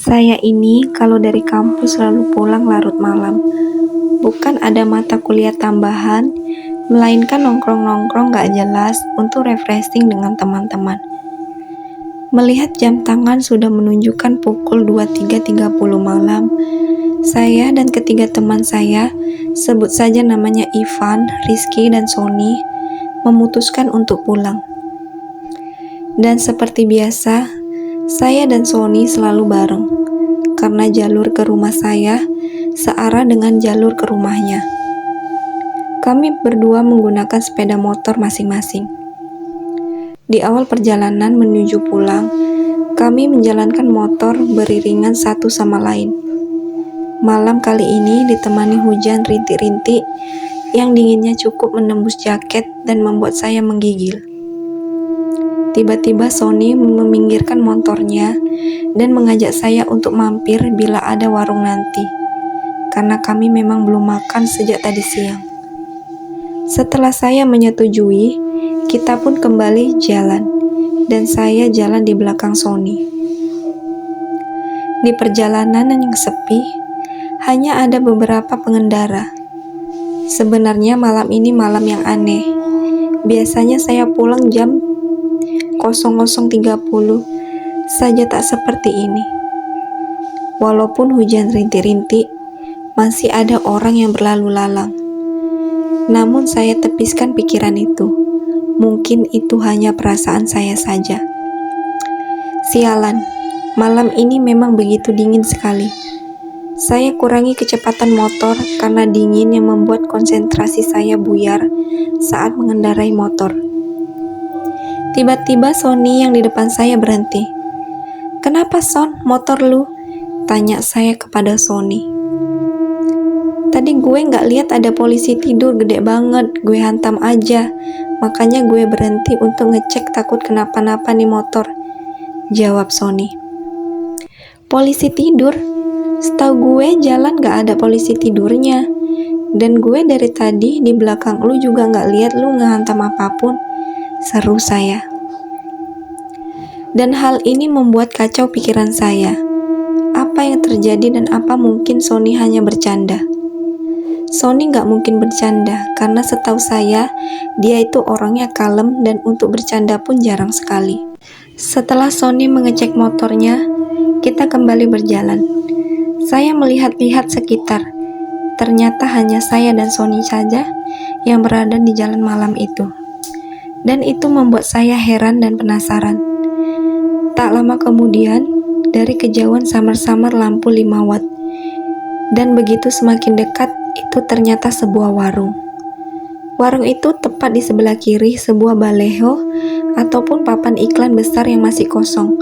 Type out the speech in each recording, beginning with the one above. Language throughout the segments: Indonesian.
Saya ini kalau dari kampus selalu pulang larut malam. Bukan ada mata kuliah tambahan, melainkan nongkrong-nongkrong gak jelas untuk refreshing dengan teman-teman. Melihat jam tangan sudah menunjukkan pukul 23.30 malam, saya dan ketiga teman saya, sebut saja namanya Ivan, Rizky, dan Sony, memutuskan untuk pulang. Dan seperti biasa, saya dan Sony selalu bareng, karena jalur ke rumah saya searah dengan jalur ke rumahnya. Kami berdua menggunakan sepeda motor masing-masing. Di awal perjalanan menuju pulang, kami menjalankan motor beriringan satu sama lain. Malam kali ini ditemani hujan rintik-rintik yang dinginnya cukup menembus jaket dan membuat saya menggigil. Tiba-tiba Sony meminggirkan motornya dan mengajak saya untuk mampir bila ada warung nanti, karena kami memang belum makan sejak tadi siang. Setelah saya menyetujui, kita pun kembali jalan, dan saya jalan di belakang Sony. Di perjalanan yang sepi, hanya ada beberapa pengendara. Sebenarnya malam ini malam yang aneh. Biasanya saya pulang jam 00.30 saja tak seperti ini. Walaupun hujan rintik-rintik, masih ada orang yang berlalu lalang. Namun saya tepiskan pikiran itu. Mungkin itu hanya perasaan saya saja. Sialan, malam ini memang begitu dingin sekali. Saya kurangi kecepatan motor karena dingin yang membuat konsentrasi saya buyar saat mengendarai motor. Tiba-tiba Sony yang di depan saya berhenti. "Kenapa Son, motor lu?" tanya saya kepada Sony. "Tadi gue gak lihat ada polisi tidur gede banget, gue hantam aja. Makanya gue berhenti untuk ngecek takut kenapa-napa nih motor," jawab Sony. "Polisi tidur? Setahu gue jalan gak ada polisi tidurnya. Dan gue dari tadi di belakang lu juga gak lihat lu ngehantam apapun," seru saya. Dan hal ini membuat kacau pikiran saya. Apa yang terjadi dan apa mungkin Sony hanya bercanda? Sony gak mungkin bercanda, karena setahu saya, dia itu orangnya kalem dan untuk bercanda pun jarang sekali. Setelah Sony mengecek motornya, kita kembali berjalan. Saya melihat-lihat sekitar. Ternyata hanya saya dan Sony saja yang berada di jalan malam itu. Dan itu membuat saya heran dan penasaran. Tak lama kemudian, dari kejauhan samar-samar lampu 5 watt. Dan begitu semakin dekat, itu ternyata sebuah warung. Warung itu tepat di sebelah kiri sebuah baleho ataupun papan iklan besar yang masih kosong.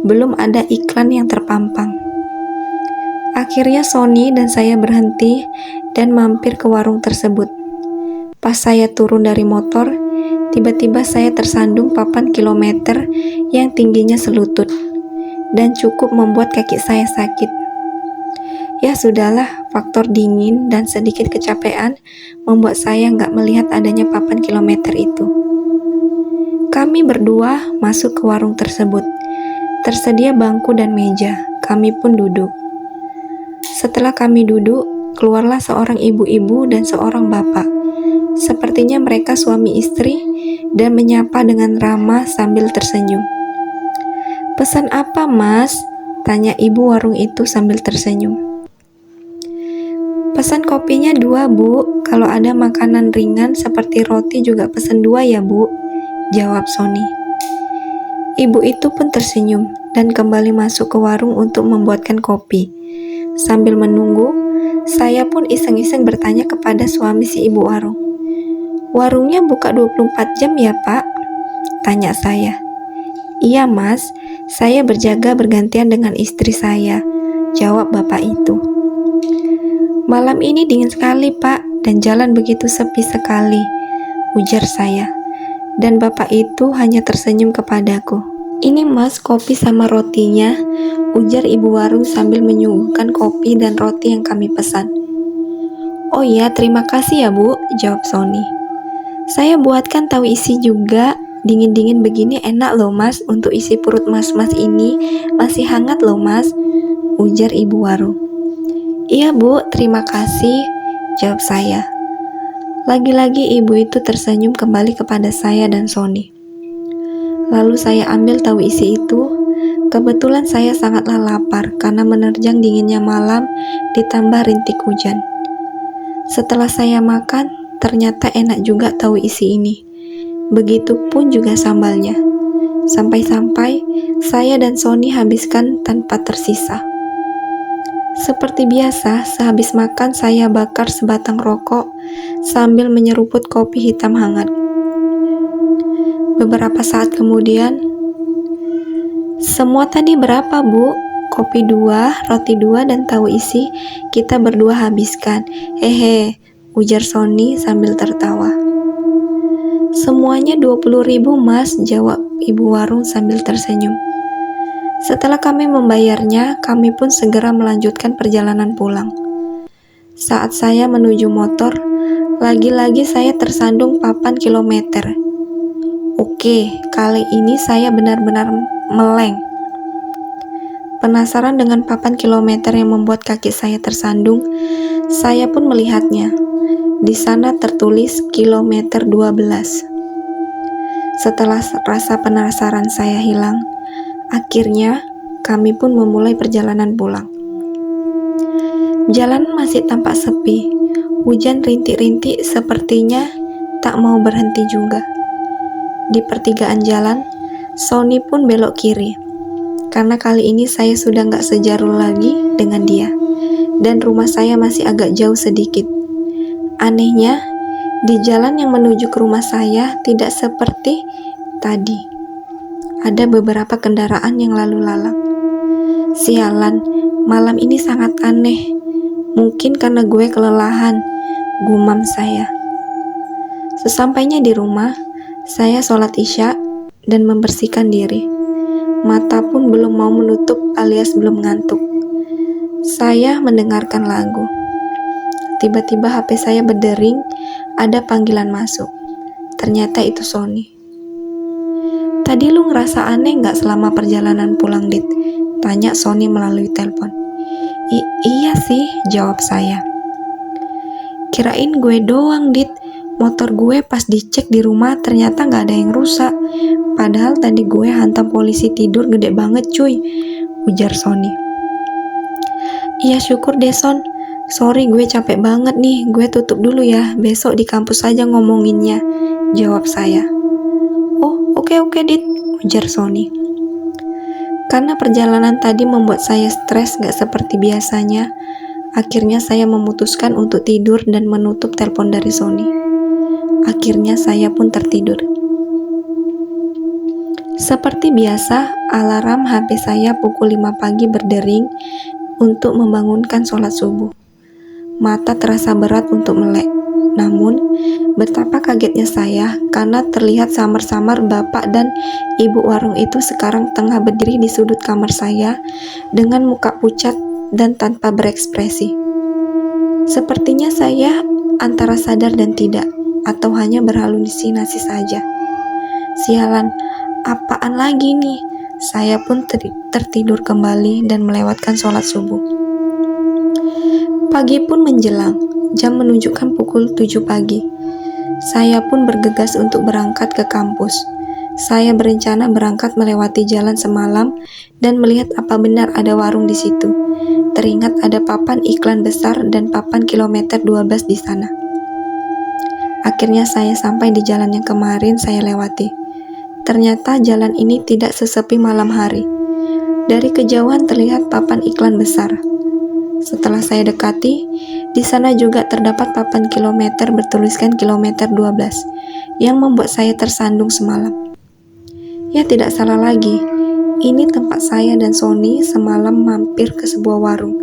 Belum ada iklan yang terpampang. Akhirnya Sony dan saya berhenti dan mampir ke warung tersebut. Pas saya turun dari motor, tiba-tiba saya tersandung papan kilometer yang tingginya selutut dan cukup membuat kaki saya sakit. Ya sudahlah, faktor dingin dan sedikit kecapean membuat saya nggak melihat adanya papan kilometer itu. Kami berdua masuk ke warung tersebut. Tersedia bangku dan meja, kami pun duduk. Setelah kami duduk, keluarlah seorang ibu-ibu dan seorang bapak. Sepertinya mereka suami istri dan menyapa dengan ramah sambil tersenyum. "Pesan apa, Mas?" tanya ibu warung itu sambil tersenyum. "Pesan kopinya 2, Bu. Kalau ada makanan ringan seperti roti juga pesan 2 ya, Bu," jawab Sony. Ibu itu pun tersenyum dan kembali masuk ke warung untuk membuatkan kopi. Sambil menunggu, saya pun iseng-iseng bertanya kepada suami si ibu warung. "Warungnya buka 24 jam ya, Pak?" tanya saya. "Iya, Mas. Saya berjaga bergantian dengan istri saya," jawab bapak itu. "Malam ini dingin sekali, Pak, dan jalan begitu sepi sekali," ujar saya. Dan bapak itu hanya tersenyum kepadaku. "Ini Mas, kopi sama rotinya," ujar ibu warung sambil menyuguhkan kopi dan roti yang kami pesan. "Oh iya, terima kasih ya, Bu," jawab Sony. "Saya buatkan tahu isi juga," Dingin-dingin begini enak loh mas, untuk isi perut mas-mas ini masih hangat loh mas, ujar ibu warung. Iya bu, terima kasih, jawab saya. Lagi-lagi ibu itu tersenyum kembali kepada saya dan Sony. Lalu saya ambil tahu isi itu. Kebetulan saya sangatlah lapar karena menerjang dinginnya malam ditambah rintik hujan. Setelah saya makan, ternyata enak juga tahu isi ini. Begitupun juga sambalnya. Sampai-sampai saya dan Sony habiskan tanpa tersisa. Seperti biasa, sehabis makan saya bakar sebatang rokok sambil menyeruput kopi hitam hangat. Beberapa saat kemudian, semua tadi berapa bu? Kopi 2, roti 2, dan tahu isi kita berdua habiskan. Hehe, ujar Sony sambil tertawa. Semuanya 20.000 mas, jawab ibu warung sambil tersenyum. Setelah kami membayarnya, kami pun segera melanjutkan perjalanan pulang. Saat saya menuju motor, lagi-lagi saya tersandung papan kilometer. Oke, kali ini saya benar-benar meleng. Penasaran dengan papan kilometer yang membuat kaki saya tersandung, saya pun melihatnya. Di sana tertulis kilometer 12. Setelah rasa penasaran saya hilang, akhirnya kami pun memulai perjalanan pulang. Jalan masih tampak sepi. Hujan rintik-rintik sepertinya tak mau berhenti juga. Di pertigaan jalan, Sony pun belok kiri. Karena kali ini saya sudah gak sejarum lagi dengan dia. Dan rumah saya masih agak jauh sedikit. Anehnya, di jalan yang menuju ke rumah saya tidak seperti tadi. Ada beberapa kendaraan yang lalu lalang. Sialan, malam ini sangat aneh. Mungkin karena gue kelelahan, gumam saya. Sesampainya di rumah, saya sholat isya dan membersihkan diri. Mata pun belum mau menutup alias belum ngantuk. Saya mendengarkan lagu. Tiba-tiba HP saya berdering, ada panggilan masuk. Ternyata itu Sony. Tadi lu ngerasa aneh gak selama perjalanan pulang, Dit? Tanya Sony melalui telepon. Iya sih, jawab saya. Kirain gue doang, Dit. Motor gue pas dicek di rumah ternyata gak ada yang rusak. Padahal tadi gue hantam polisi tidur gede banget cuy, ujar Sony. Iya syukur deh Son. Sorry gue capek banget nih, gue tutup dulu ya, besok di kampus aja ngomonginnya, jawab saya. Oh oke Dit, ujar Sony. Karena perjalanan tadi membuat saya stres gak seperti biasanya, akhirnya saya memutuskan untuk tidur dan menutup telepon dari Sony. Akhirnya saya pun tertidur. Seperti biasa, alarm HP saya pukul 5 pagi berdering untuk membangunkan sholat subuh. Mata terasa berat untuk melek. Namun, betapa kagetnya saya karena terlihat samar-samar bapak dan ibu warung itu sekarang tengah berdiri di sudut kamar saya dengan muka pucat dan tanpa berekspresi. Sepertinya saya antara sadar dan tidak, atau hanya berhalusinasi saja. Sialan, apaan lagi nih? Saya pun tertidur kembali dan melewatkan sholat subuh. Pagi pun menjelang, jam menunjukkan pukul 7 pagi. Saya pun bergegas untuk berangkat ke kampus. Saya berencana berangkat melewati jalan semalam dan melihat apa benar ada warung di situ. Teringat ada papan iklan besar dan papan kilometer 12 di sana. Akhirnya saya sampai di jalan yang kemarin saya lewati. Ternyata jalan ini tidak sesepi malam hari. Dari kejauhan terlihat papan iklan besar. Setelah saya dekati, di sana juga terdapat papan kilometer bertuliskan kilometer 12 yang membuat saya tersandung semalam. Ya tidak salah lagi, ini tempat saya dan Sony semalam mampir ke sebuah warung.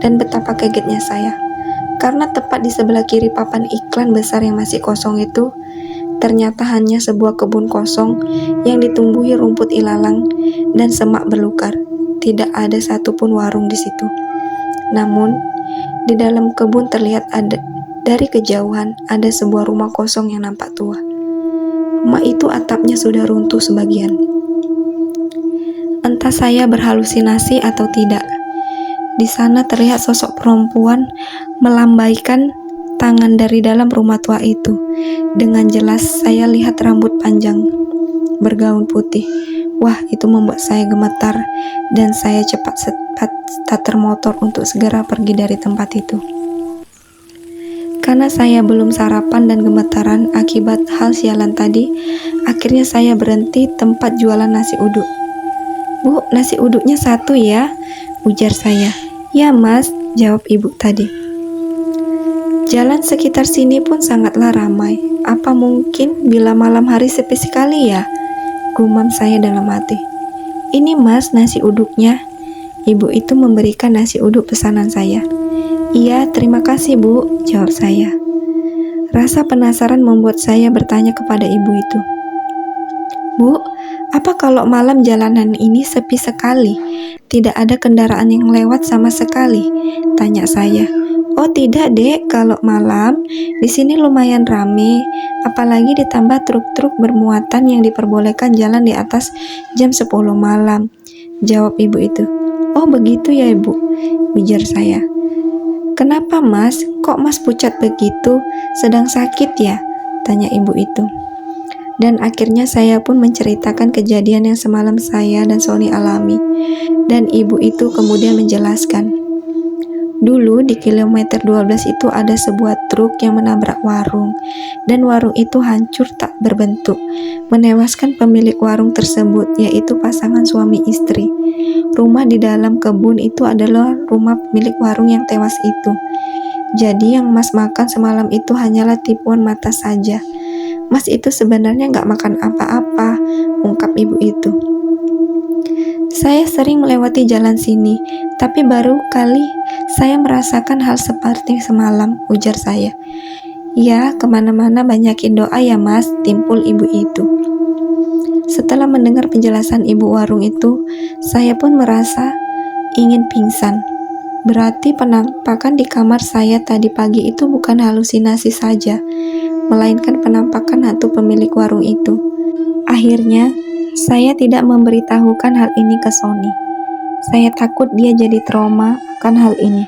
Dan betapa kagetnya saya, karena tepat di sebelah kiri papan iklan besar yang masih kosong itu, ternyata hanya sebuah kebun kosong yang ditumbuhi rumput ilalang dan semak belukar. Tidak ada satupun warung di situ. Namun, di dalam kebun terlihat dari kejauhan ada sebuah rumah kosong yang nampak tua. Rumah itu atapnya sudah runtuh sebagian. Entah saya berhalusinasi atau tidak. Di sana terlihat sosok perempuan melambaikan tangan dari dalam rumah tua itu. Dengan jelas saya lihat rambut panjang bergaun putih. Wah, itu membuat saya gemetar dan saya cepat starter motor untuk segera pergi dari tempat itu. Karena saya belum sarapan dan gemetaran akibat hal sialan tadi, akhirnya saya berhenti tempat jualan nasi uduk. "Bu, nasi uduknya 1 ya?" ujar saya. "Ya mas," jawab ibu tadi. Jalan sekitar sini pun sangatlah ramai. Apa mungkin bila malam hari sepi sekali ya? Gumam saya dalam hati. "Ini mas nasi uduknya." Ibu itu memberikan nasi uduk pesanan saya. "Iya, terima kasih bu," jawab saya. Rasa penasaran membuat saya bertanya kepada ibu itu. "Bu, apa kalau malam jalanan ini sepi sekali? Tidak ada kendaraan yang lewat sama sekali?" tanya saya. "Oh tidak dek, kalau malam di sini lumayan rame, apalagi ditambah truk-truk bermuatan yang diperbolehkan jalan di atas jam 10 malam, jawab ibu itu. "Oh begitu ya ibu," ujar saya. "Kenapa mas? Kok mas pucat begitu? Sedang sakit ya?" tanya ibu itu. Dan akhirnya saya pun menceritakan kejadian yang semalam saya dan Sony alami. Dan ibu itu kemudian menjelaskan. Dulu di kilometer 12 itu ada sebuah truk yang menabrak warung, dan warung itu hancur tak berbentuk, menewaskan pemilik warung tersebut, yaitu pasangan suami istri. Rumah di dalam kebun itu adalah rumah pemilik warung yang tewas itu. Jadi yang mas makan semalam itu hanyalah tipuan mata saja. Mas itu sebenarnya gak makan apa-apa, ungkap ibu itu. Saya sering melewati jalan sini, tapi baru kali saya merasakan hal seperti semalam, ujar saya. "Ya, kemana-mana banyakin doa ya mas," timpul ibu itu. Setelah mendengar penjelasan ibu warung itu, saya pun merasa ingin pingsan. Berarti penampakan di kamar saya tadi pagi itu bukan halusinasi saja, melainkan penampakan hantu pemilik warung itu. Akhirnya, saya tidak memberitahukan hal ini ke Sony. Saya takut dia jadi trauma akan hal ini.